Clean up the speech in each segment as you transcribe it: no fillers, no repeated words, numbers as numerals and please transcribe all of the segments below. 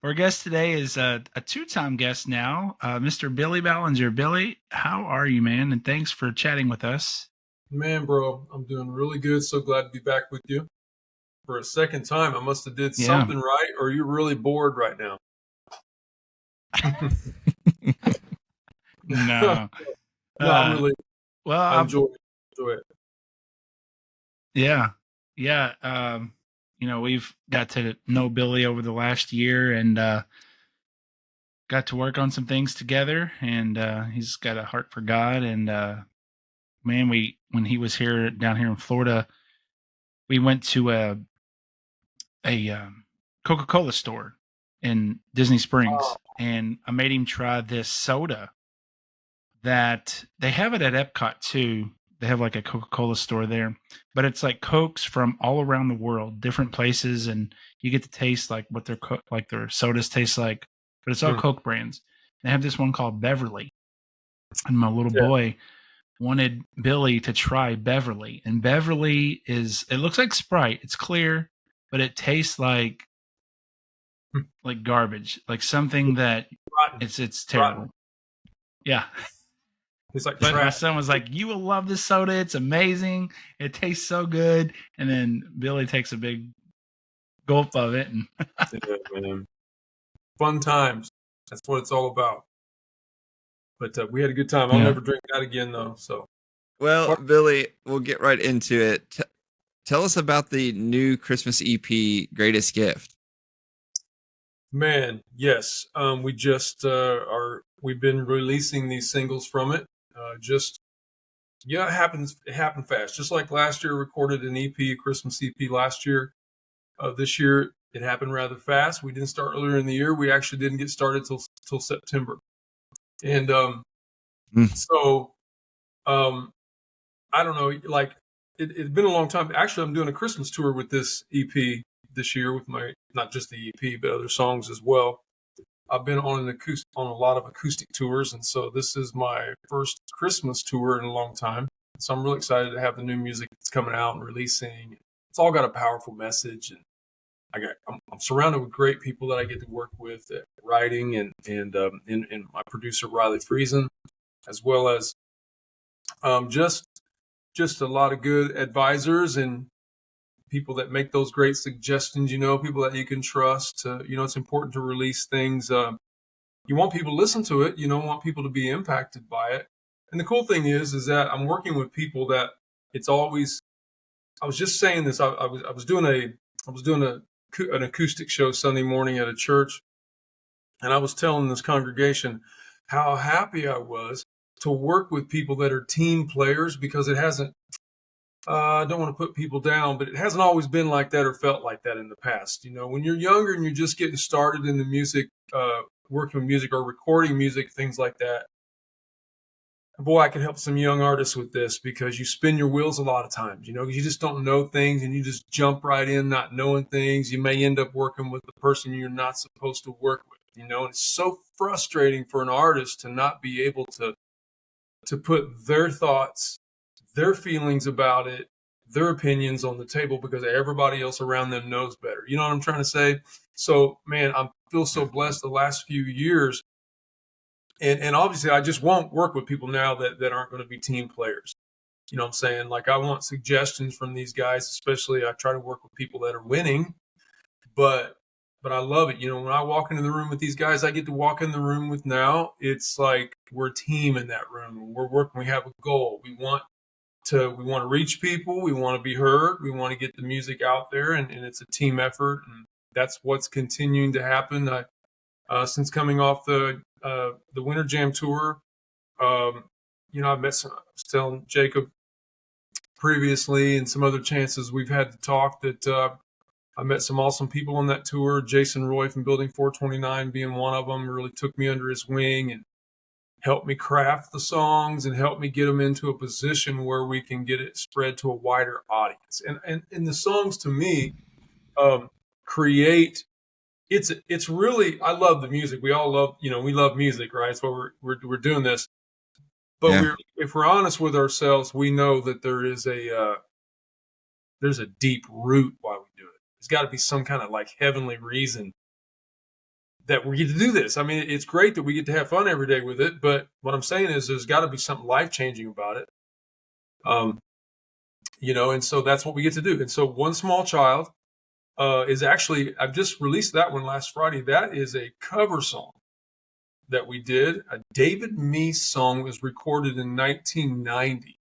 Our guest today is a two-time guest now, Mr. Billy Ballenger. Billy, how are you, man? And thanks for chatting with us. Man, bro, I'm doing really good. So glad to be back with you for a second time. I must have did Yeah. something right, or you're really bored right now. No. No, I'm Uh, really. well, I enjoy it. yeah, yeah. We've got to know Billy over the last year and got to work on some things together. And he's got a heart for God. And man, when he was here down here in Florida, we went to a Coca-Cola store in Disney Oh, Springs, and I made him try this soda that they have it at Epcot too. They have like a Coca-Cola store there, but it's like Cokes from all around the world, different places, and you get to taste like what like their sodas taste like. But it's all hmm, Coke brands. They have this one called Beverly, and my little yeah. boy wanted Billy to try Beverly, and Beverly it looks like Sprite. It's clear, but it tastes Hmm. like garbage, like something that Rotten, it's rotten. terrible. Yeah. It's like But my trash. son was like, "You will love this soda. It's amazing. It tastes so good." And then Billy takes a big gulp of it, and Yeah, man. Fun times. That's what it's all about. But we had a good time. I'll yeah, never drink that again, though. So, Well, what, Billy, we'll get right into it. Tell us about the new Christmas EP, Greatest Gift. man, yes. We just we've been releasing these singles from it. Just Yeah, it happens. It happened fast. Just like last year, recorded an EP, a Christmas EP last year. This year, it happened rather fast. We didn't start earlier in the year. We actually didn't get started till September. And Mm. so um, I don't know. Like it's been a long time. Actually, I'm doing a Christmas tour with this EP this year with my not just the EP but other songs as well. I've been on on a lot of acoustic tours, and so this is my first Christmas tour in a long time. So I'm really excited to have the new music that's coming out and releasing. It's all got a powerful message, and I'm surrounded with great people that I get to work with at writing and my producer Riley Friesen, as well as um, just just a lot of good advisors and people that make those great suggestions. People that you can trust. It's important to release things. You want people to listen to it. You don't want people to be impacted by it. And the cool thing is that I'm working with people that it's always. I was just saying this. I was doing an acoustic show Sunday morning at a church, and I was telling this congregation how happy I was to work with people that are team players because it hasn't. I don't want to put people down, but it hasn't always been like that or felt like that in the past. When you're younger and you're just getting started in the music, working with music or recording music, things like that. Boy, I can help some young artists with this because you spin your wheels a lot of times. You just don't know things and you just jump right in, not knowing things. You may end up working with the person you're not supposed to work with. And it's so frustrating for an artist to not be able to put their thoughts, their feelings about it, their opinions on the table because everybody else around them knows better. You know what I'm trying to say? So, man, I feel so blessed the last few years. And obviously, I just won't work with people now that aren't going to be team players. You know what I'm saying? Like, I want suggestions from these guys, especially I try to work with people that are winning, but I love it. When I walk into the room with these guys, I get to walk in the room with now. It's like we're a team in that room. We're working. We have a goal. We want to reach people. We want to be heard. We want to get the music out there, and it's a team effort. And that's what's continuing to happen. Since coming off the Winter Jam tour, I've met I was telling Jacob previously, and some other chances we've had to talk that I met some awesome people on that tour. Jason Roy from Building 429 being one of them really took me under his wing and help me craft the songs and help me get them into a position where we can get it spread to a wider audience. And the songs to me um, create. It's really I love the music. We all love we love music, right? So we're doing this, but Yeah. if we're honest with ourselves, we know that there's a deep root why we do it. There's got to be some kind of like heavenly reason that we get to do this. I mean, it's great that we get to have fun every day with it, but what I'm saying is there's got to be something life-changing about it. And so that's what we get to do. And so One Small Child is actually, I've just released that one last Friday. That is a cover song that we did. A David Meese song was recorded in 1990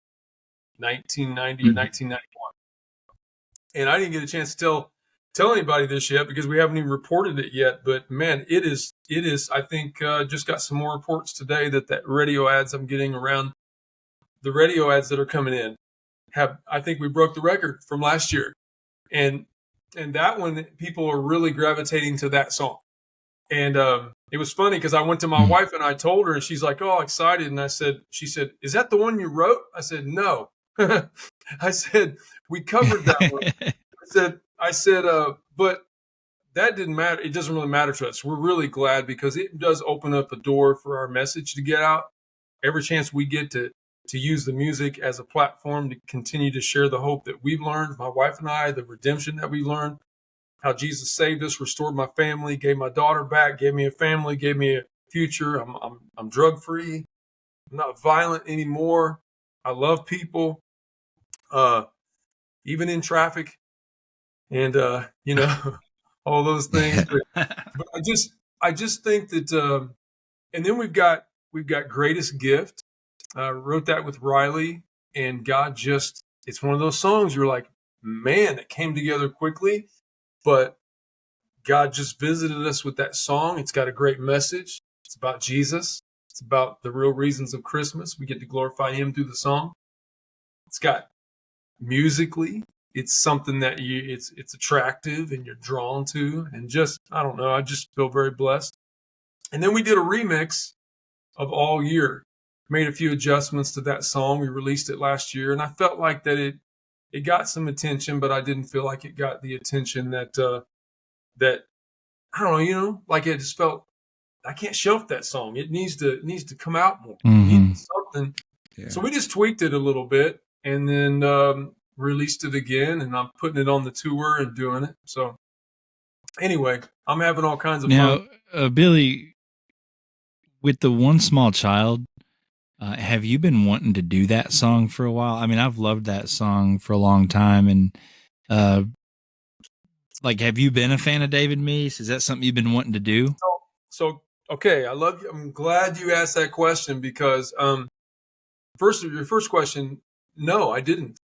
or 1991. And I didn't get a chance to tell anybody this yet because we haven't even reported it yet. But man, it is. I think just got some more reports today that radio ads I'm getting around, the radio ads that are coming in I think we broke the record from last year. And that one, people are really gravitating to that song. And it was funny because I went to my wife and I told her, and she's like, "Oh, excited." And she said, "Is that the one you wrote?" I said, "No." I said, "We covered that one." I said, but that didn't matter. It doesn't really matter to us. We're really glad because it does open up a door for our message to get out. Every chance we get to use the music as a platform to continue to share the hope that we've learned, my wife and I, the redemption that we learned, how Jesus saved us, restored my family, gave my daughter back, gave me a family, gave me a future. I'm drug free. I'm not violent anymore. I love people, even in traffic, and all those things. But I just think that, and then we've got Greatest Gift. Wrote that with Riley, and God it's one of those songs you're like, man, it came together quickly, but God just visited us with that song. It's got a great message. It's about Jesus. It's about the real reasons of Christmas. We get to glorify him through the song. It's got musically, it's something that it's attractive and you're drawn to, and I don't know, I just feel very blessed. And then we did a remix of All Year. Made a few adjustments to that song. We released it last year, and I felt like that it got some attention, but I didn't feel like it got the attention that I don't know, like it just felt I can't shelf that song. It needs to come out more. It needs something. Yeah. So we just tweaked it a little bit and then released it again, and I'm putting it on the tour and doing it. So anyway, I'm having all kinds of fun. Now, Billy, with the One Small Child, have you been wanting to do that song for a while? I mean, I've loved that song for a long time. And have you been a fan of David Meese? Is that something you've been wanting to do? So okay, I love you. I'm glad you asked that question because your first question, no, I didn't.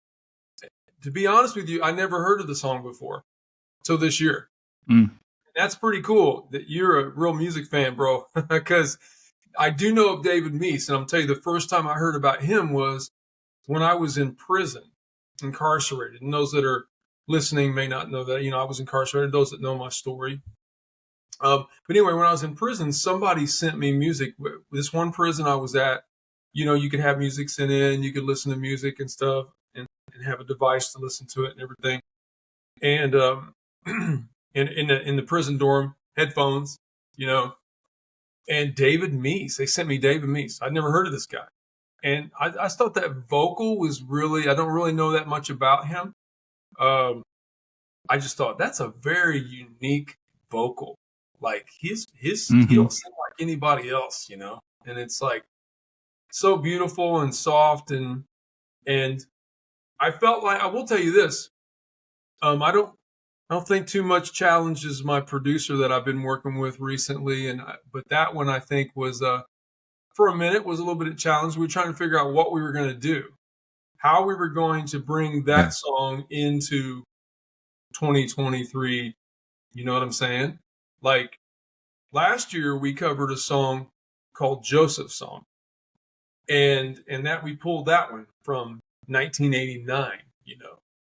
To be honest with you, I never heard of the song before till this year. That's pretty cool that you're a real music fan, bro, because I do know of David Meese, and I'm tell you, the first time I heard about him was when I was in prison, incarcerated. And those that are listening may not know that, I was incarcerated. Those that know my story. But anyway, when I was in prison, somebody sent me music. This one prison I was at, you could have music sent in, you could listen to music and stuff, and have a device to listen to it and everything. And in the prison dorm, headphones, and David Meese. They sent me David Meese. I'd never heard of this guy. And I thought that vocal was really, I don't really know that much about him. I just thought that's a very unique vocal. Like he don't sound like anybody else, and it's like so beautiful and soft. And I felt like, I will tell you this. I don't think too much challenges my producer that I've been working with recently, but that one I think was for a minute was a little bit of a challenge. We were trying to figure out what we were going to do, how we were going to bring that song into 2023. You know what I'm saying? Like last year we covered a song called Joseph's Song, and that we pulled that one from 1989.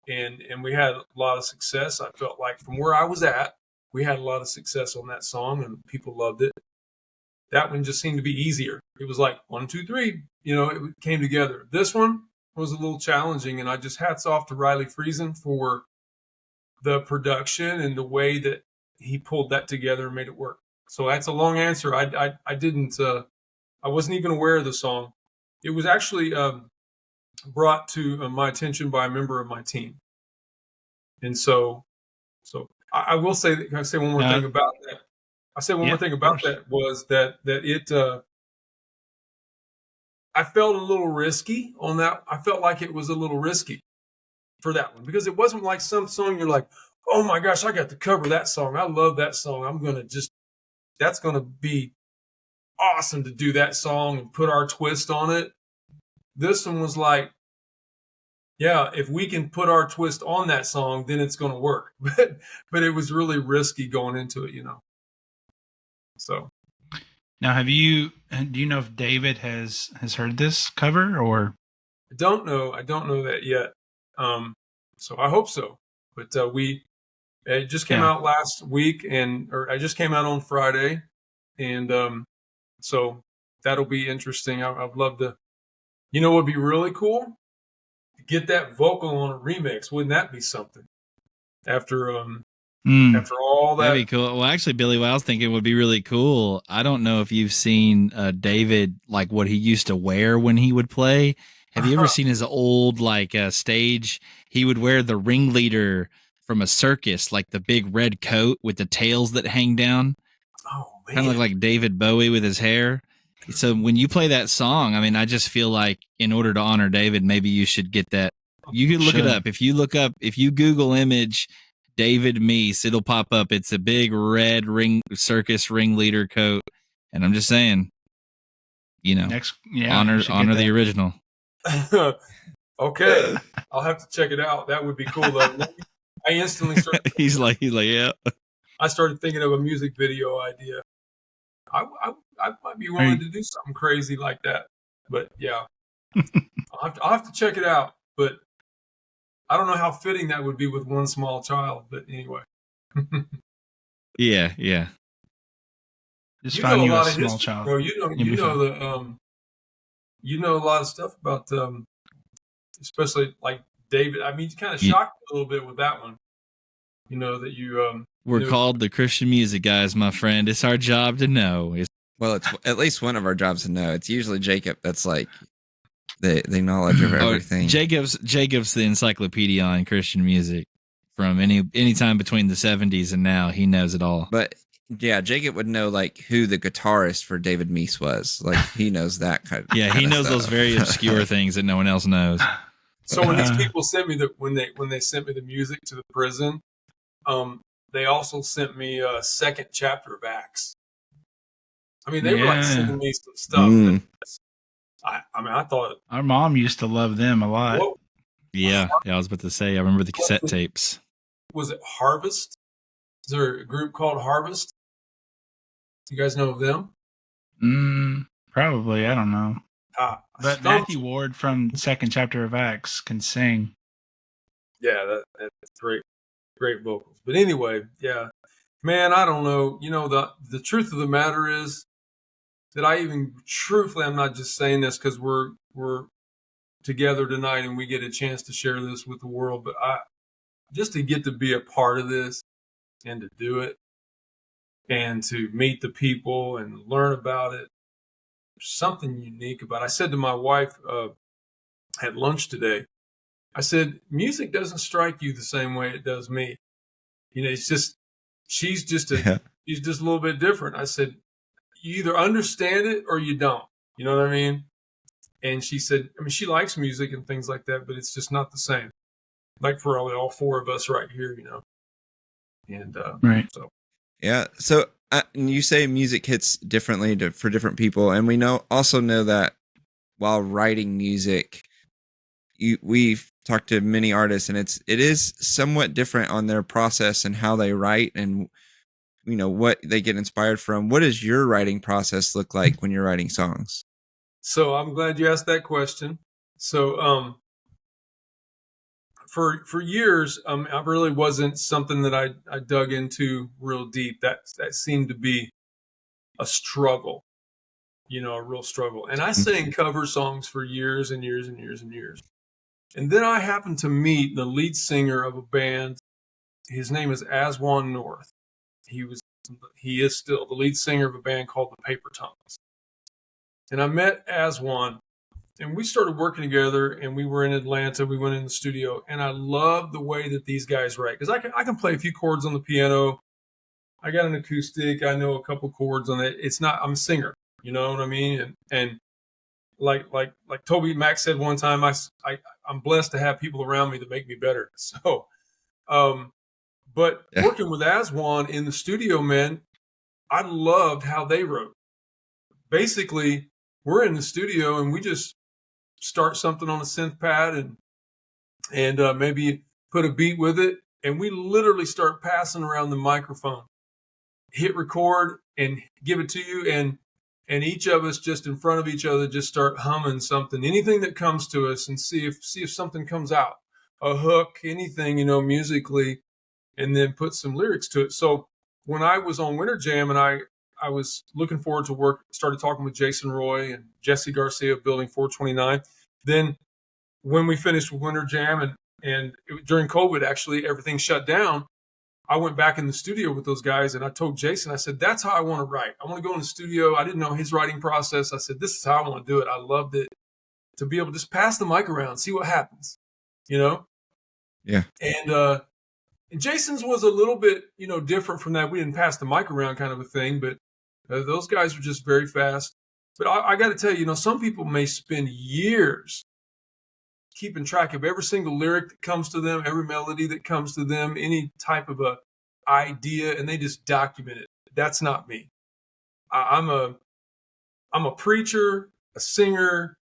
And we had a lot of success. I felt like from where I was at, we had a lot of success on that song and people loved it. That one just seemed to be easier. It was like 1, 2, 3, it came together. This one was a little challenging, and I just hats off to Riley Friesen for the production and the way that he pulled that together and made it work. So that's a long answer. I wasn't even aware of the song. It was actually brought to my attention by a member of my team. And so I will say one more thing about that. I said one Yeah, more thing of about course. that was that it. I felt a little risky on that. I felt like it was a little risky for that one because it wasn't like some song you're like, oh my gosh, I got to cover that song. I love that song. That's gonna be awesome to do that song and put our twist on it. This one was like, yeah, if we can put our twist on that song, then it's gonna work. But it was really risky going into it, So Now, do you know if David has heard this cover or? I don't know. I don't know that yet. So I hope so. But it just came Yeah. out last week, or I just came out on Friday, and so that'll be interesting. I'd love to. What'd be really cool? Get that vocal on a remix. Wouldn't that be something? After Mm. after all That'd that. be cool. Well, actually, Billy, what I was thinking would be really cool. I don't know if you've seen David, like what he used to wear when he would play. Have you ever seen his old stage? He would wear the ringleader from a circus, like the big red coat with the tails that hang down, Oh kind of look man. like David Bowie with his hair. So when you play that song, I mean, I just feel like in order to honor David, maybe you should get that. You can look it Should. up. If you Google image David Meese, it'll pop up. It's a big red circus ringleader coat. And I'm just saying, Yeah, you should get honor the that. original. Okay, I'll have to check it out. That would be cool though. I instantly started. he's like, yeah. I started thinking of a music video idea. I might be Are willing you, to do something crazy like that. But yeah, I'll have to check it out. But I don't know how fitting that would be with one small child. But anyway, Yeah, yeah. just you find know a you a lot of small history, child. bro. You'll be fine. You know a lot of stuff about especially like David. I mean, you kind of Yeah. shocked me a little bit with that one. That you We're knew. called the Christian music guys, my friend. It's our job to know. Well, it's at least one of our jobs to know. It's usually Jacob that's like the knowledge of everything. Jacob's the encyclopedia on Christian music from any time between the 70s and now. He knows it all. But yeah, Jacob would know like who the guitarist for David Meese was. Like he knows that kind of Yeah, he kind of knows those stuff. very obscure things that no one else knows. So when these people sent me when they sent me the music to the prison, they also sent me a second chapter of Acts. I mean, they were like sending me some stuff. Mm. I thought Our mom used to love them a lot. what Yeah, I was about to say, I remember the cassette tapes. was it? Harvest? Is there a group called Harvest? Do you guys know of them? Probably, I don't know. But Stumped. Matthew Ward from second chapter of Acts can sing. Yeah, that's great vocals. But anyway, yeah, man, I don't know. The truth of the matter is that truthfully, I'm not just saying this because we're together tonight and we get a chance to share this with the world, but just to get to be a part of this and to do it and to meet the people and learn about it. There's something unique about it. I said to my wife at lunch today, I said, music doesn't strike you the same way it does me. It's just, she's just a little bit different. I said, you either understand it or you don't. You know what I mean? And she said, I mean, she likes music and things like that, but it's just not the same. Like for all four of us right here, And Right. so Yeah. So and you say music hits differently for different people, and we also know that while writing music, we've talked to many artists, and it is somewhat different on their process and how they write, and what they get inspired from. What does your writing process look like when you're writing songs? So I'm glad you asked that question. So for years, I really wasn't something that I dug into real deep. That seemed to be a struggle, a real struggle. And I sang cover songs for years and years and years and years. And then I happened to meet the lead singer of a band. His name is Aswan North. He is still the lead singer of a band called the Paper Tongues. And I met Aswan, and we started working together, and we were in Atlanta. We went in the studio, and I love the way that these guys write, because I can play a few chords on the piano. I got an acoustic. I know a couple chords on it. It's not. I'm a singer. You know what I mean? And like Toby Mac said one time, I'm blessed to have people around me that make me better. So, but Yeah. working with Aswan in the studio, man, I loved how they wrote. Basically, we're in the studio and we just start something on a synth pad and maybe put a beat with it, and we literally start passing around the microphone, hit record, and give it to you, and each of us just in front of each other just start humming something, anything that comes to us, and see if something comes out, a hook, anything, musically, and then put some lyrics to it. So when I was on Winter Jam and I was looking forward to work, started talking with Jason Roy and Jesse Garcia of Building 429. Then when we finished with Winter Jam during COVID, actually, everything shut down. I went back in the studio with those guys and I told Jason, I said, that's how I want to write. I want to go in the studio. I didn't know his writing process. I said, this is how I want to do it. I loved it, to be able to just pass the mic around, see what happens, Yeah. And Jason's was a little bit, different from that. We didn't pass the mic around kind of a thing, but those guys were just very fast. But I got to tell you, some people may spend years keeping track of every single lyric that comes to them, every melody that comes to them, any type of a idea, and they just document it. That's not me. I'm a preacher, a singer.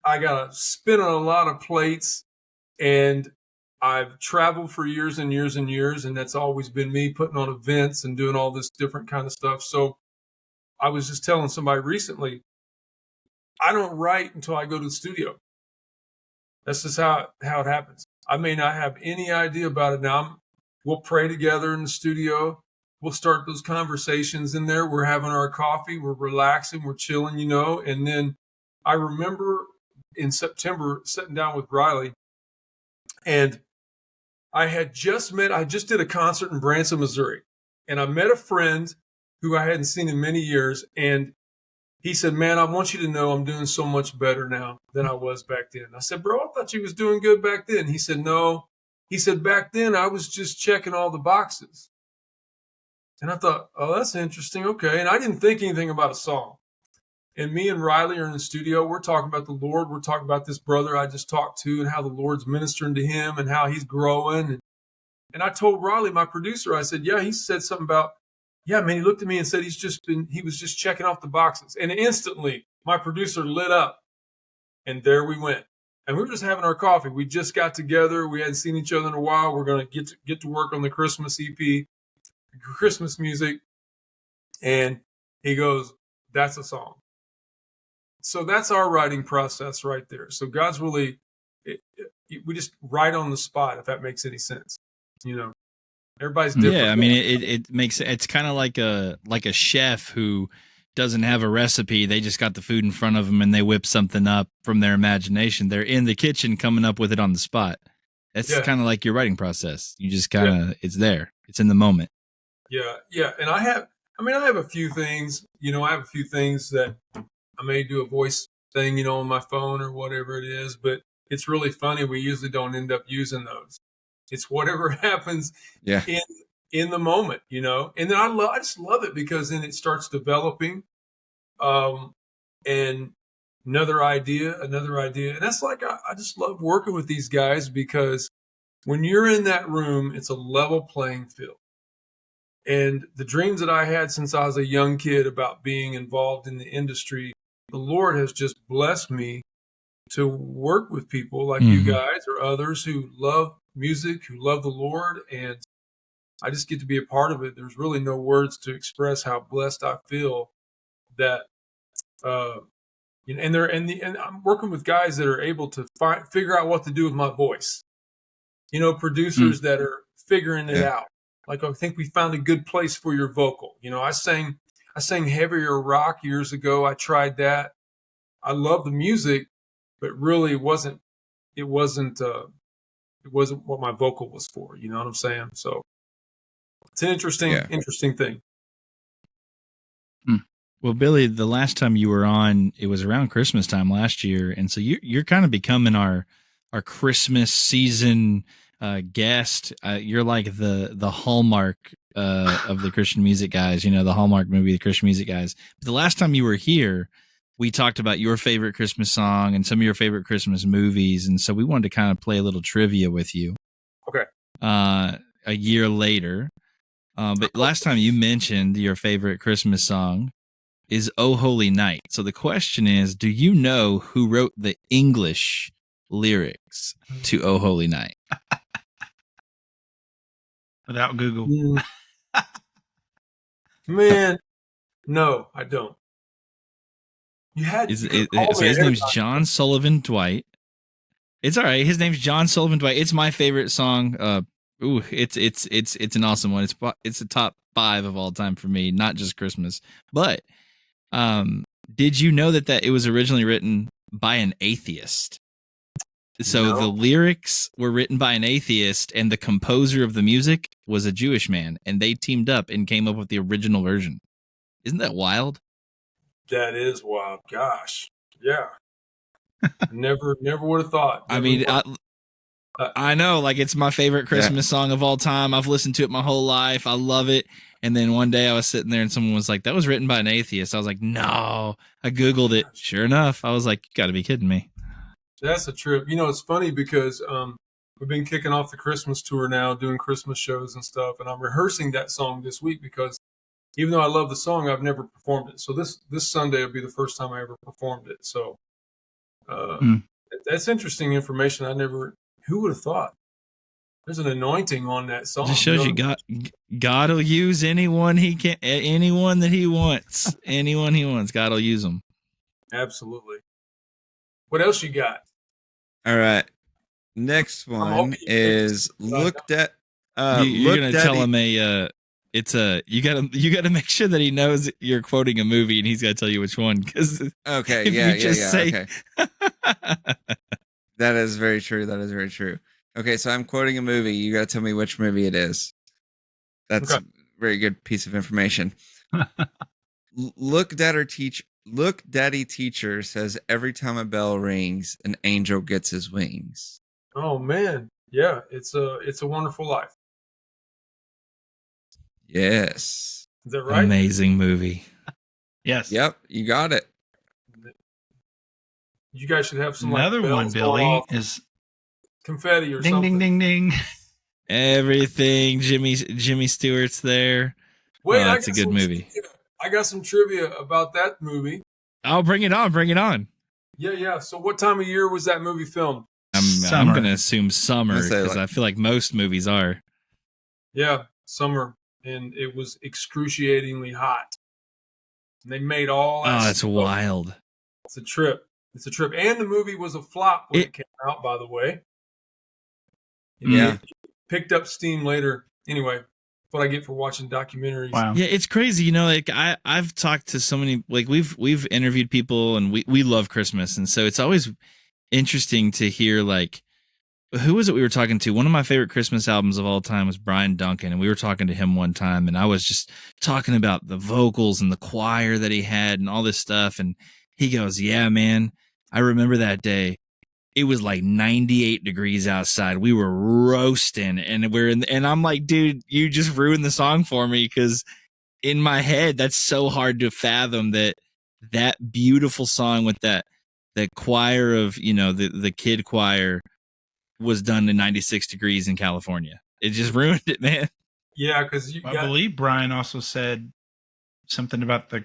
I got to spin on a lot of plates, and I've traveled for years and years and years, and that's always been me, putting on events and doing all this different kind of stuff. So I was just telling somebody recently, I don't write until I go to the studio. That's just how it happens. I may not have any idea about it now. We'll pray together in the studio. We'll start those conversations in there. We're having our coffee. We're relaxing. We're chilling, And then I remember in September sitting down with Riley, and I just did a concert in Branson, Missouri. And I met a friend who I hadn't seen in many years. And he said, man, I want you to know I'm doing so much better now than I was back then. I said, bro, I thought you was doing good back then. He said, no. He said, back then I was just checking all the boxes. And I thought, oh, that's interesting. Okay. And I didn't think anything about a song. And me and Riley are in the studio. We're talking about the Lord. We're talking about this brother I just talked to and how the Lord's ministering to him and how he's growing. And I told Riley, my producer, I said, yeah, he said something about, yeah, man, he looked at me and said he was just checking off the boxes. And instantly my producer lit up, and there we went. And we were just having our coffee. We just got together. We hadn't seen each other in a while. We're going to get to work on the Christmas EP, Christmas music. And he goes, that's a song. So that's our writing process right there. So God's really, we just write on the spot, if that makes any sense. Everybody's different. Yeah, I mean, it's kind of like a chef who doesn't have a recipe. They just got the food in front of them and they whip something up from their imagination. They're in the kitchen coming up with it on the spot. That's kind of like your writing process. You just kind of, it's there. It's in the moment. Yeah, yeah. And I have a few things, I have a few things that I may do a voice thing, on my phone or whatever it is, but it's really funny. We usually don't end up using those. It's whatever happens in the moment, and then I just love it because then it starts developing, and another idea, and that's like I just love working with these guys because when you're in that room, it's a level playing field. And the dreams that I had since I was a young kid about being involved in the industry, the Lord has just blessed me to work with people like you guys or others who love music, who love the Lord, and I just get to be a part of it. There's really no words to express how blessed I feel that, and I'm working with guys that are able to figure out what to do with my voice. Producers that are figuring it out. Like, I think we found a good place for your vocal. I sang heavier rock years ago. I tried that. I love the music, but really it wasn't what my vocal was for. You know what I'm saying? So it's an interesting thing. Well, Billy, the last time you were on, it was around Christmas time last year, and so you're kind of becoming our Christmas season guest. You're like the hallmark of the Christian music guys, the Hallmark movie, the Christian music guys. But the last time you were here, we talked about your favorite Christmas song and some of your favorite Christmas movies. And so we wanted to kind of play a little trivia with you. Okay. A year later. But last time you mentioned your favorite Christmas song is "Oh Holy Night." So the question is, do you know who wrote the English lyrics to "Oh Holy Night"? Without Google. Man, no, I don't. You had So to his name's John Sullivan Dwight. It's all right. His name's John Sullivan Dwight. It's my favorite song. It's an awesome one. It's the top 5 of all time for me, not just Christmas. But did you know that it was originally written by an atheist? So the lyrics were written by an atheist, and the composer of the music was a Jewish man, and they teamed up and came up with the original version. Isn't that wild? That is wild. Gosh, yeah. Never would have thought. I mean, I know, like, it's my favorite Christmas song of all time. I've listened to it my whole life. I love it. And then one day I was sitting there and someone was like, that was written by an atheist. I was like, no. I Googled it. Sure enough, I was like, you got to be kidding me. That's a trip. It's funny because we've been kicking off the Christmas tour now, doing Christmas shows and stuff. And I'm rehearsing that song this week because even though I love the song, I've never performed it. So this Sunday will be the first time I ever performed it. So that's interesting information. Who would have thought? There's an anointing on that song. Just shows you God will use anyone anyone that he wants. Anyone he wants, God will use them. Absolutely. What else you got? All right. Next one is looked at. You're gonna tell him you gotta make sure that he knows you're quoting a movie, and he's gotta tell you which one. Because okay, okay. That is very true. That is very true. Okay, so I'm quoting a movie. You gotta tell me which movie it is. That's a very good piece of information. Look, Daddy Teacher says every time a bell rings, an angel gets his wings. Oh man, yeah, it's a Wonderful Life. Yes. Is that right? Amazing movie. Yes. Yep, you got it. You guys should have some another one, Billy, is confetti or ding, something. Ding, ding, ding. Everything. Jimmy Stewart's there. Wait, it's a good movie. I got some trivia about that movie. Oh, bring it on. Bring it on. Yeah. So what time of year was that movie filmed? I'm going to assume summer because I feel like most movies are. Yeah, summer. And it was excruciatingly hot. And they made all that. Oh, that's wild. It's a trip. And the movie was a flop when it came out, by the way. It picked up steam later. Anyway, what I get for watching documentaries. Wow. Yeah, it's crazy. Like I've talked to so many, like we've interviewed people, and we love Christmas. And so it's always interesting to hear, like, who was it we were talking to? One of my favorite Christmas albums of all time was Brian Duncan. And we were talking to him one time, and I was just talking about the vocals and the choir that he had and all this stuff. And he goes, yeah, man, I remember that day. It was like 98 degrees outside. We were roasting, and and I'm like, dude, you just ruined the song for me. Cause in my head, that's so hard to fathom that beautiful song with that choir of, the kid choir was done in 96 degrees in California. It just ruined it, man. Yeah. Cause I believe Brian also said something about the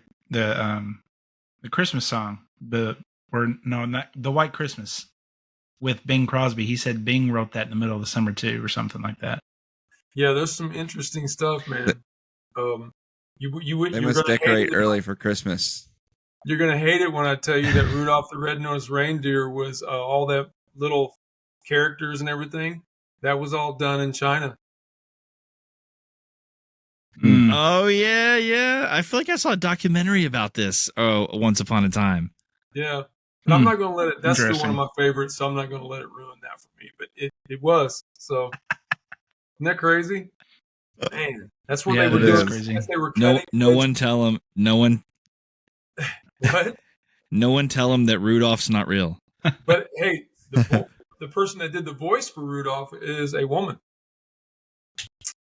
Christmas song, the White Christmas with Bing Crosby. He said Bing wrote that in the middle of the summer too, or something like that. Yeah, there's some interesting stuff, man. They must decorate early for Christmas. You're gonna hate it when I tell you that Rudolph the Red-Nosed Reindeer was all that little characters and everything. That was all done in China. Oh yeah. I feel like I saw a documentary about this. Once upon a time. Yeah. But I'm not going to let it. That's still one of my favorites, so I'm not going to let it ruin that for me. But it was. So, isn't that crazy? Man, that's what they were doing. Crazy. They were no one tell them. No one. What? No one tell them that Rudolph's not real. But hey, the person that did the voice for Rudolph is a woman.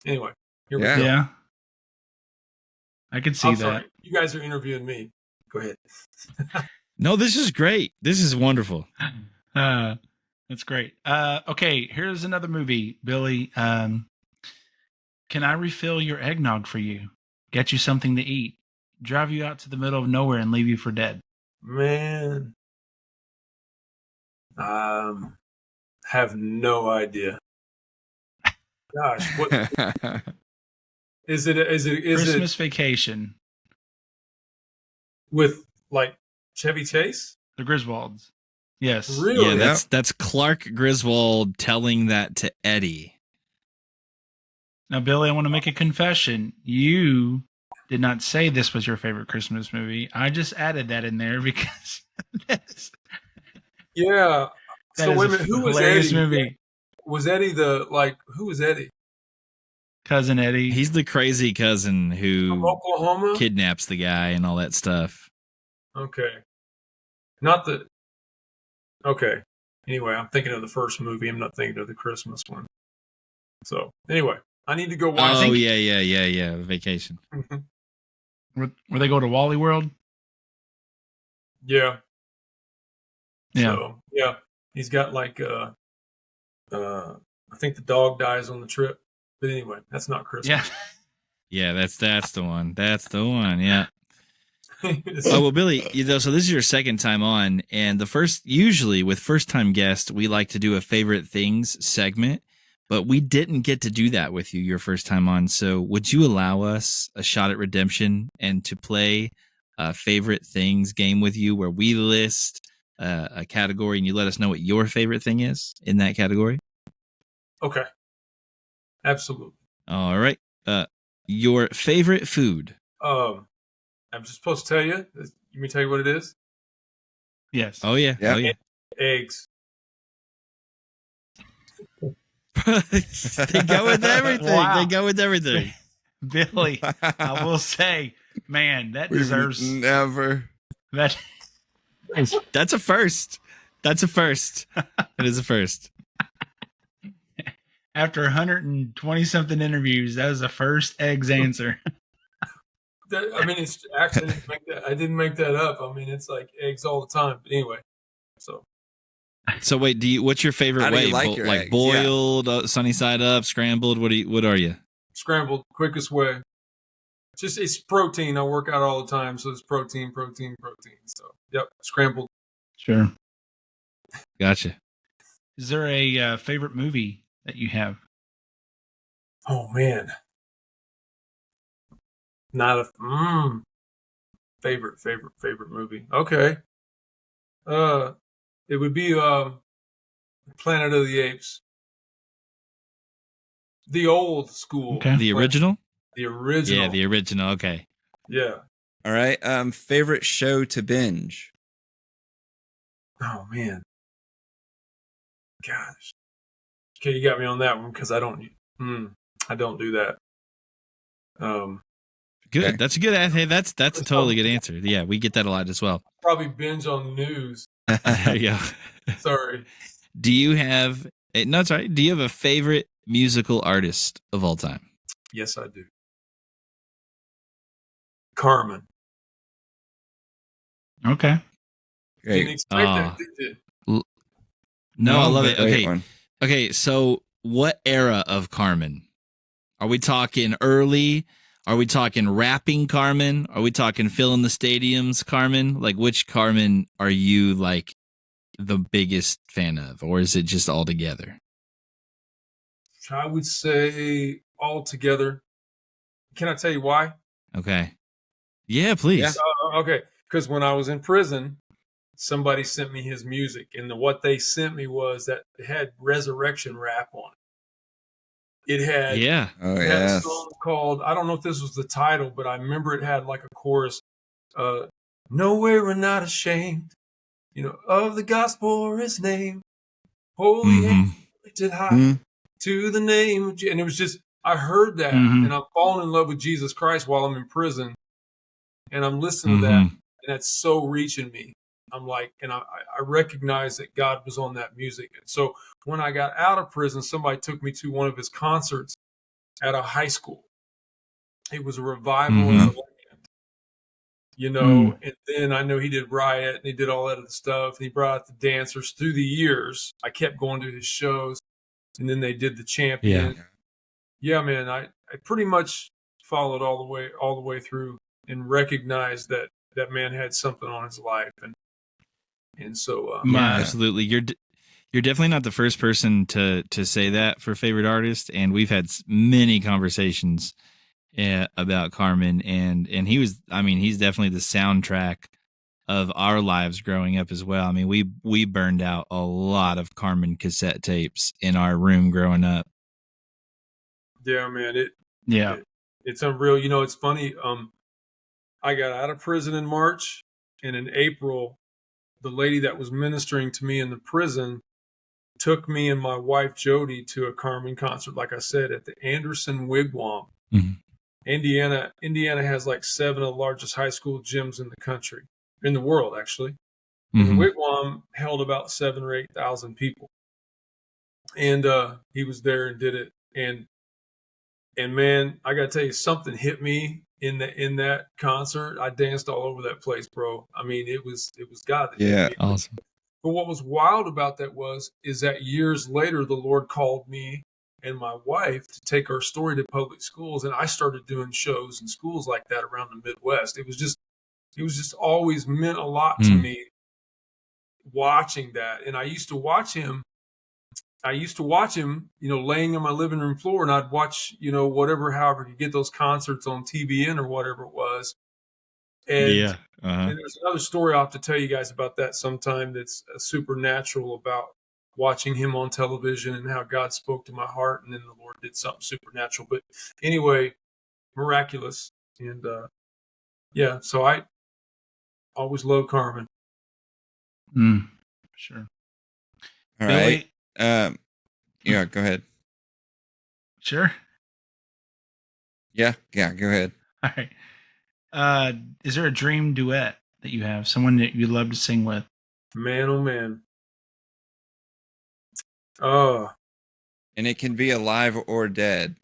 Anyway, here we go. Yeah. I could see I'm that. sorry. You guys are interviewing me. Go ahead. No, this is great. This is wonderful. That's great. Okay, here's another movie, Billy. Can I refill your eggnog for you? Get you something to eat? Drive you out to the middle of nowhere and leave you for dead? Man, have no idea. Gosh, what is it? Is Christmas it Vacation. with like Chevy Chase? The Griswolds. Yes. Really? Yeah, that's Clark Griswold telling that to Eddie. Now, Billy, I want to make a confession. You did not say this was your favorite Christmas movie. I just added that in there because Yeah. that So is wait a a minute, who was hilarious Eddie? movie. Was Eddie who was Eddie? Cousin Eddie. He's the crazy cousin From who Oklahoma? kidnaps the guy and all that stuff. Okay. Not the Okay. Anyway, I'm thinking of the first movie. I'm not thinking of the Christmas one. So anyway, I need to go watch Oh it. yeah. Vacation. where they go to Wally World. Yeah. Yeah. So yeah. He's got like I think the dog dies on the trip. But anyway, that's not Christmas. Yeah. Yeah, that's the one. That's the one. Yeah. It's- Oh well, Billy. So this is your second time on, and usually with first time guests, we like to do a favorite things segment, but we didn't get to do that with you your first time on. So would you allow us a shot at redemption and to play a favorite things game with you, where we list a category and you let us know what your favorite thing is in that category? Okay. Absolutely. All right. Your favorite food. I'm just supposed to tell you. Let me tell you what it is. Yes. Oh yeah. Yeah. Oh yeah. Eggs. They go with everything. Wow. They go with everything. Billy, I will say, man, that We've deserves never. that. That's a first. That's a first. It is a first. After 120 something interviews, that was the first eggs answer. It's actually I didn't make that up. I mean, it's like eggs all the time. But anyway, so So wait, what's your favorite How do way? you like your like eggs? boiled, sunny side up, scrambled? What are you? scrambled, quickest way. It's protein. I work out all the time, so it's protein. So yep, scrambled. Sure. Gotcha. Is there a favorite movie that you have? Oh man, not a favorite movie. Okay, it would be Planet of the Apes, the old school. Okay. The original? The original. Yeah, the original. Okay. Yeah. All right. Favorite show to binge. Oh man. Gosh. Okay, you got me on that one because I don't do that. Good. Okay. That's a good. Hey, that's a totally good answer. Yeah, we get that a lot as well. Probably binge on news. Yeah. Sorry. Do you have? No, it's all right. Do you have a favorite musical artist of all time? Yes, I do. Carmen. Okay. Didn't Great. expect that, did you? No, I love it. Great Okay. one. Okay, so what era of Carmen? Are we talking early? Are we talking rapping Carmen? Are we talking filling the stadiums Carmen? Like, which Carmen are you like the biggest fan of, or is it just all together? I would say altogether. Can I tell you why? Okay. Yeah, please. Yeah. Okay, because when I was in prison, somebody sent me his music, and what they sent me was that it had resurrection rap on it. It had Yeah. Oh it had a yes. song called, I don't know if this was the title, but I remember it had like a chorus. No, we're not ashamed, of the gospel or his name. Holy Mhm. hands lifted high Mhm. to the name of Jesus. And it was just, I heard that, Mhm. and I'm falling in love with Jesus Christ while I'm in prison, and I'm listening to that, Mhm. and that's so reaching me. I'm like, and I recognize that God was on that music. And so when I got out of prison, somebody took me to one of his concerts at a high school. It was a revival Mhm. of you know. And then I know he did Riot and he did all that other stuff. And he brought out the dancers through the years. I kept going to his shows, and then they did the Champion. Yeah, man, I pretty much followed all the way through and recognized that that man had something on his life, and so yeah, absolutely. You're definitely not the first person to say that for favorite artist, and we've had many conversations about Carmen, and he was, I mean, he's definitely the soundtrack of our lives growing up as well. I mean, we burned out a lot of Carmen cassette tapes in our room growing up. Yeah, man, Yeah. it's unreal. You know, it's funny. I got out of prison in March, and in April, the lady that was ministering to me in the prison took me and my wife Jody to a Carmen concert, like I said, at the Anderson Wigwam. Mhm. Indiana has like 7 of the largest high school gyms in the country, in the world, actually. Mhm. And the Wigwam held about 7 or 8,000 people. And he was there and did it. And man, I gotta tell you, something hit me in that concert. I danced all over that place, bro. I mean, it was God that hit me. Awesome. But what was wild about that is that years later, the Lord called me and my wife to take our story to public schools, and I started doing shows in schools like that around the Midwest. It was just always meant a lot to me watching that. And I used to watch him, you know, laying on my living room floor, and I'd watch, you know, however could get those concerts on TBN or whatever it was. And and there's another story I'll have to tell you guys about that sometime that's supernatural, about watching him on television and how God spoke to my heart, and then the Lord did something supernatural. But anyway, miraculous. And yeah, so I always loved Carmen. Sure. All Billy? right. Yeah, go ahead. Sure. Yeah, go ahead. All right. Is there a dream duet that you have? Someone that you'd love to sing with? Man, oh man. Oh. And it can be alive or dead,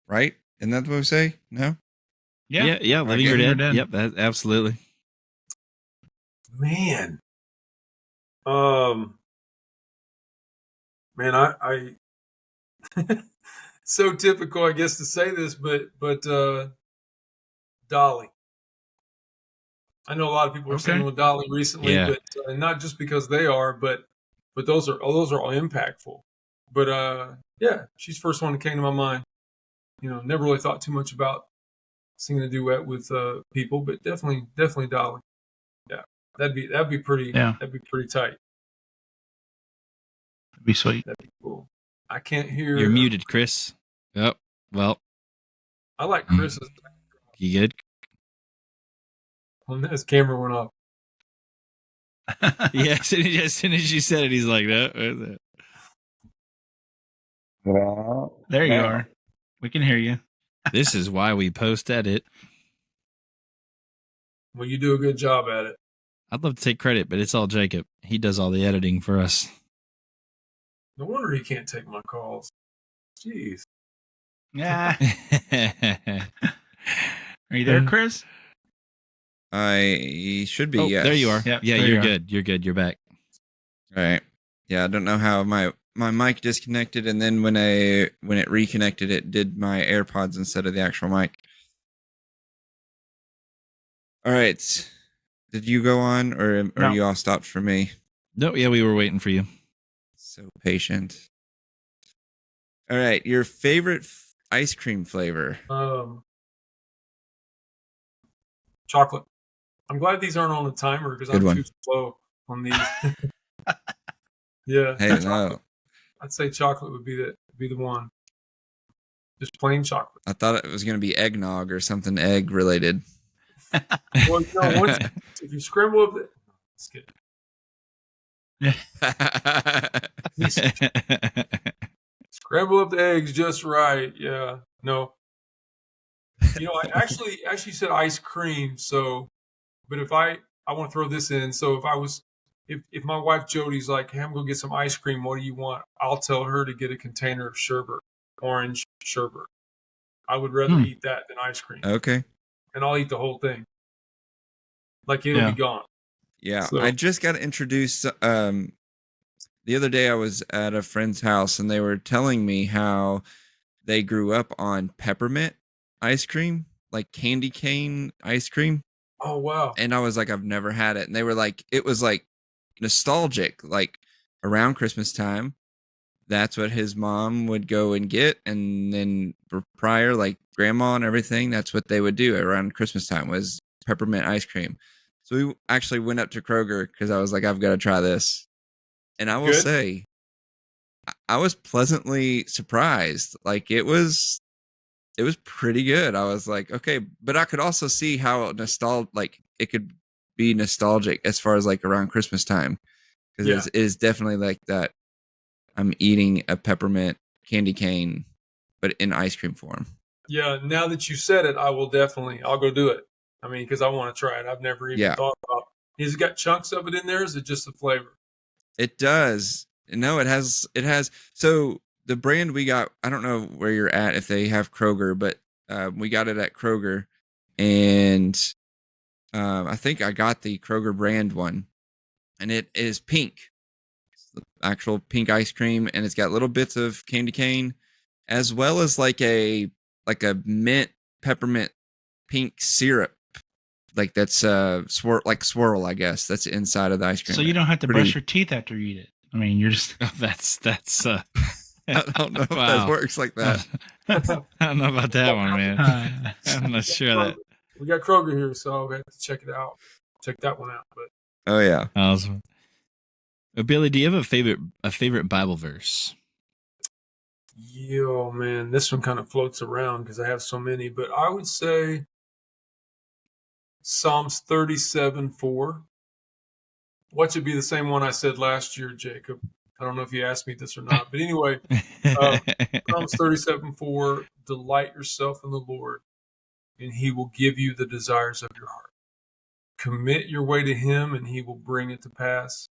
right? Isn't that what we say? No? Yeah. Living or dead. Yep, absolutely. Man. Man, I so typical, I guess, to say this, but Dolly. I know a lot of people are singing with Dolly recently, but not just because they are, but those are all impactful. But yeah, she's the first one that came to my mind. You know, never really thought too much about singing a duet with people, but definitely Dolly. Yeah, that'd be pretty. Yeah. That'd be pretty tight. That'd be sweet. That'd be cool. I can't hear. You're muted, Chris. Oh, well. I like Chris's. You good? When his camera went off. Yeah, as soon as you said it, he's like, no. There you are. We can hear you. This is why we post edit. Well, you do a good job at it. I'd love to take credit, but it's all Jacob. He does all the editing for us. No wonder he can't take my calls. Jeez. Yeah. Are you there, Chris? I should be, yes. There you are. Yep, yeah, you're good. You're good. You're back. All right. Yeah, I don't know how my mic disconnected, and then when it reconnected, it did my AirPods instead of the actual mic. All right. Did you go on, or No. you all stopped for me? No, yeah, we were waiting for you. So patient. All right. Your favorite ice cream flavor? Chocolate. I'm glad these aren't on the timer because I'm too slow on these. Yeah. Hey, no. I'd say chocolate would be the one. Just plain chocolate. I thought it was going to be eggnog or something egg related. Well, if you scramble up just kidding. Scramble up the eggs just right. Yeah. No. You know, I actually said ice cream. So, but if I want to throw this in. So if my wife Jody's like, hey, I'm going to get some ice cream. What do you want? I'll tell her to get a container of sherbet, orange sherbet. I would rather eat that than ice cream. Okay. And I'll eat the whole thing. like it'll be gone. Yeah, So, I just got introduced. The other day I was at a friend's house and they were telling me how they grew up on peppermint ice cream, like candy cane ice cream. oh wow, And I was like, I've never had it. And they were like, it was like nostalgic, like around Christmas time. That's what his mom would go and get. And then prior, like grandma and everything, that's what they would do around Christmas time was peppermint ice cream. So we actually went up to Kroger because I was like, I've got to try this. And I will good. say, I was pleasantly surprised. Like it was pretty good. I was like, okay, but I could also see how like it could be nostalgic as far as like around Christmas time because Yeah, it is definitely like that. I'm eating a peppermint candy cane, but in ice cream form. yeah. Now that you said it, I'll go do it. I mean, because I want to try it. I've never even Yeah, thought about. Has it got chunks of it in there? Or is it just the flavor? it does. No, it has. It has. So the brand we got, I don't know where you're at if they have Kroger, but we got it at Kroger, and I think I got the Kroger brand one, and it is pink. It's the actual pink ice cream, and it's got little bits of candy cane, as well as like a mint peppermint pink syrup, like that's swirl, I guess. That's inside of the ice cream. So you don't have to Pretty- brush your teeth after you eat it. I mean, you're just That's I don't know if Wow. that works like that. I don't know about that one, man. I'm not sure that. We got Kroger here, so we have to check it out. Check that one out. But Oh yeah. Awesome. Billy, do you have a favorite Bible verse? yo, man, this one kind of floats around because I have so many. But I would say Psalms 37:4. What should be the same one I said last year, Jacob? I don't know if you asked me this or not, but anyway, Psalms 37:4. Delight yourself in the Lord, and He will give you the desires of your heart. Commit your way to Him, and He will bring it to pass.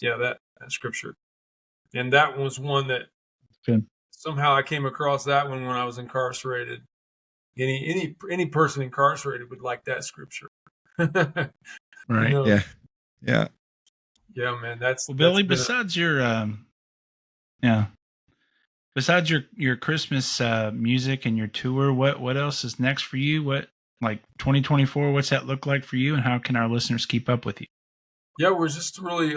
Yeah, that scripture, and that was one that Good. somehow I came across that one when I was incarcerated. Any person incarcerated would like that scripture. right. You know? Yeah. Yeah. Yeah, man. That's Well, Billy, that's been besides besides your Christmas music and your tour, what else is next for you? What, like 2024? What's that look like for you, and how can our listeners keep up with you? yeah, we're just really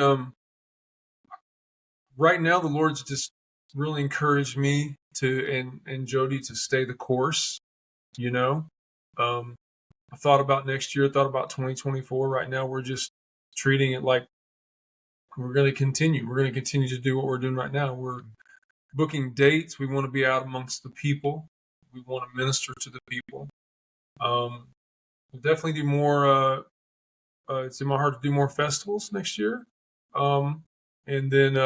right now. The Lord's just really encouraged me to and Jody to stay the course. You know, I thought about next year. Thought about 2024. Right now, we're just treating it like we're going to continue. We're going to continue to do what we're doing right now. We're booking dates. We want to be out amongst the people. We want to minister to the people. We'll definitely do more. It's in my heart to do more festivals next year. And then,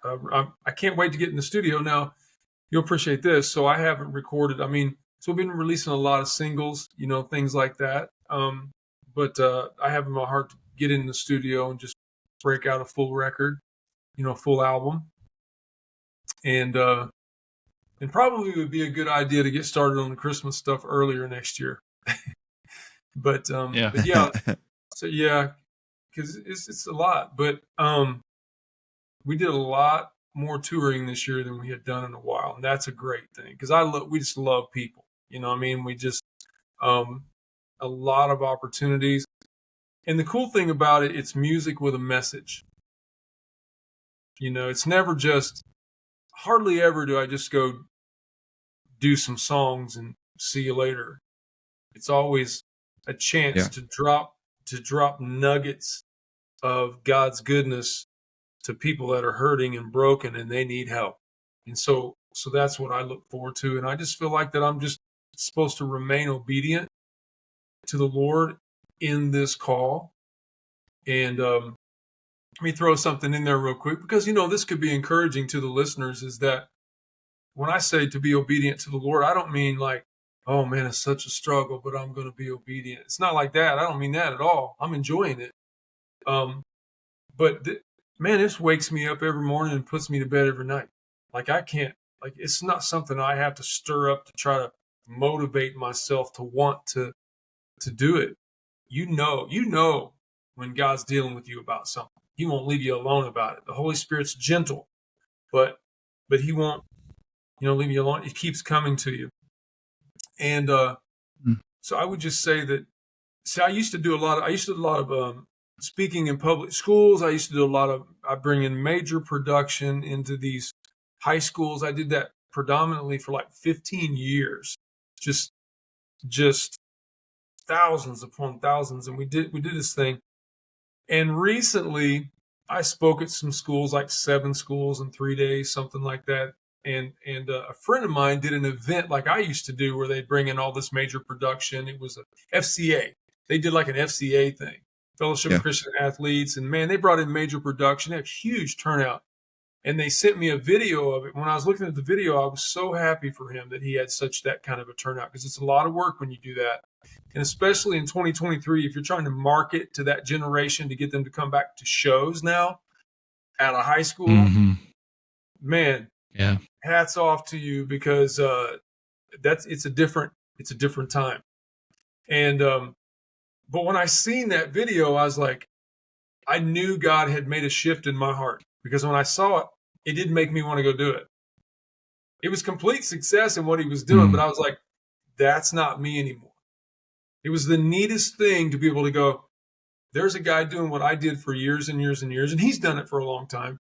I can't wait to get in the studio. Now, you'll appreciate this. So I haven't recorded. I mean, so we've been releasing a lot of singles, things like that. But I have in my heart to get in the studio and just break out a full record, full album. And probably would be a good idea to get started on the Christmas stuff earlier next year. But yeah, so yeah, because it's a lot. But we did a lot more touring this year than we had done in a while, and that's a great thing because we just love people. I mean, we just a lot of opportunities, and the cool thing about it, it's music with a message. It's never just. Hardly ever do I just go do some songs and see you later. It's always a chance to drop nuggets of God's goodness to people that are hurting and broken and they need help. And so that's what I look forward to. And I just feel like that I'm just supposed to remain obedient to the Lord in this call. And let me throw something in there real quick because, this could be encouraging to the listeners is that when I say to be obedient to the Lord, I don't mean like, oh man, it's such a struggle, but I'm going to be obedient. It's not like that. I don't mean that at all. I'm enjoying it. But man, this wakes me up every morning and puts me to bed every night. Like it's not something I have to stir up to try to motivate myself to want to to do it, you know when God's dealing with you about something. He won't leave you alone about it. The Holy Spirit's gentle, but he won't, leave you alone. It keeps coming to you. And so I would just say that. See, I used to do a lot of speaking in public schools. I bring in major production into these high schools. I did that predominantly for like 15 years, just thousands upon thousands. And we did this thing. And recently I spoke at some schools, like 7 schools in 3 days, something like that. And a friend of mine did an event like I used to do where they'd bring in all this major production. It was a FCA. They did like an FCA thing, Fellowship of Christian Athletes. And man, they brought in major production. They had a huge turnout. And they sent me a video of it. When I was looking at the video, I was so happy for him that he had that kind of a turnout, because it's a lot of work when you do that. And especially in 2023, if you're trying to market to that generation to get them to come back to shows now at a high school, man, hats off to you, because it's a different time. And but when I seen that video, I was like, I knew God had made a shift in my heart, because when I saw it, it did make me want to go do it. It was complete success in what he was doing, but I was like, that's not me anymore. It was the neatest thing to be able to go, there's a guy doing what I did for years and years and years, and he's done it for a long time.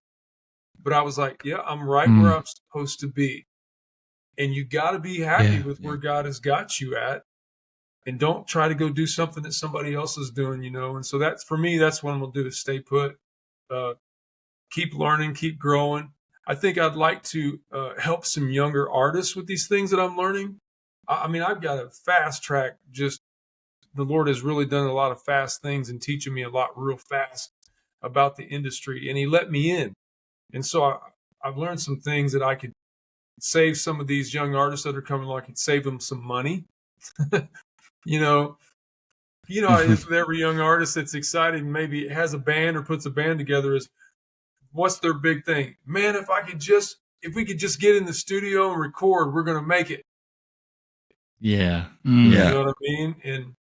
But I was like, yeah, I'm right where I'm supposed to be. And you got to be happy with where God has got you at. And don't try to go do something that somebody else is doing, And so that's, for me, that's what I'm going to do, is stay put, keep learning, keep growing. I think I'd like to help some younger artists with these things that I'm learning. I mean, I've got a fast track. Just the Lord has really done a lot of fast things and teaching me a lot real fast about the industry. And he let me in. And so I've learned some things that I could save some of these young artists that are coming along. I could save them some money. How it is with every young artist that's excited, maybe has a band or puts a band together, is what's their big thing? Man, if we could just get in the studio and record, we're going to make it. Yeah. You know what I mean? And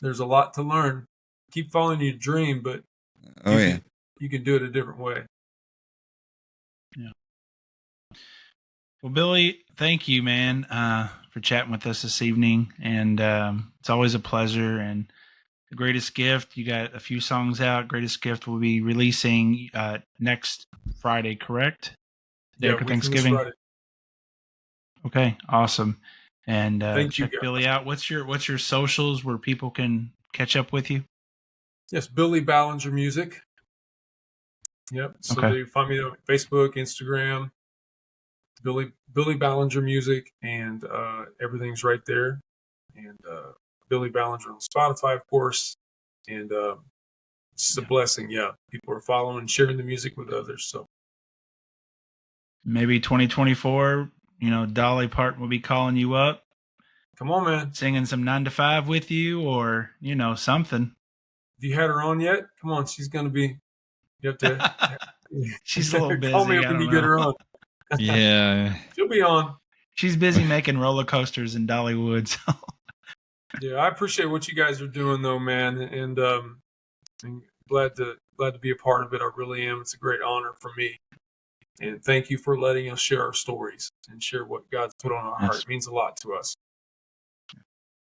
there's a lot to learn. Keep following your dream, but you can do it a different way. Yeah. Well, Billy, thank you, man, for chatting with us this evening. And it's always a pleasure. And The Greatest Gift, you got a few songs out. Greatest Gift will be releasing next Friday, correct? Day after Thanksgiving. Okay, awesome. And check Billy out. What's your socials where people can catch up with you? Yes, Billy Ballenger Music. Yep. So they find me on Facebook, Instagram, Billy Ballenger Music, and everything's right there. And Billy Ballenger on Spotify, of course. And it's a blessing. Yeah, people are following and sharing the music with others. So maybe 2024, Dolly Parton will be calling you up. Come on, man. Singing some 9 to 5 with you, or something. Have you had her on yet? Come on, she's going to be. You have to. She's a little busy. Call me up when you get her on. Yeah, she'll be on. She's busy making roller coasters in Dollywood. So. Yeah, I appreciate what you guys are doing, though, man, and glad to be a part of it. I really am. It's a great honor for me, and thank you for letting us share our stories and share what God's put on our heart. It means a lot to us.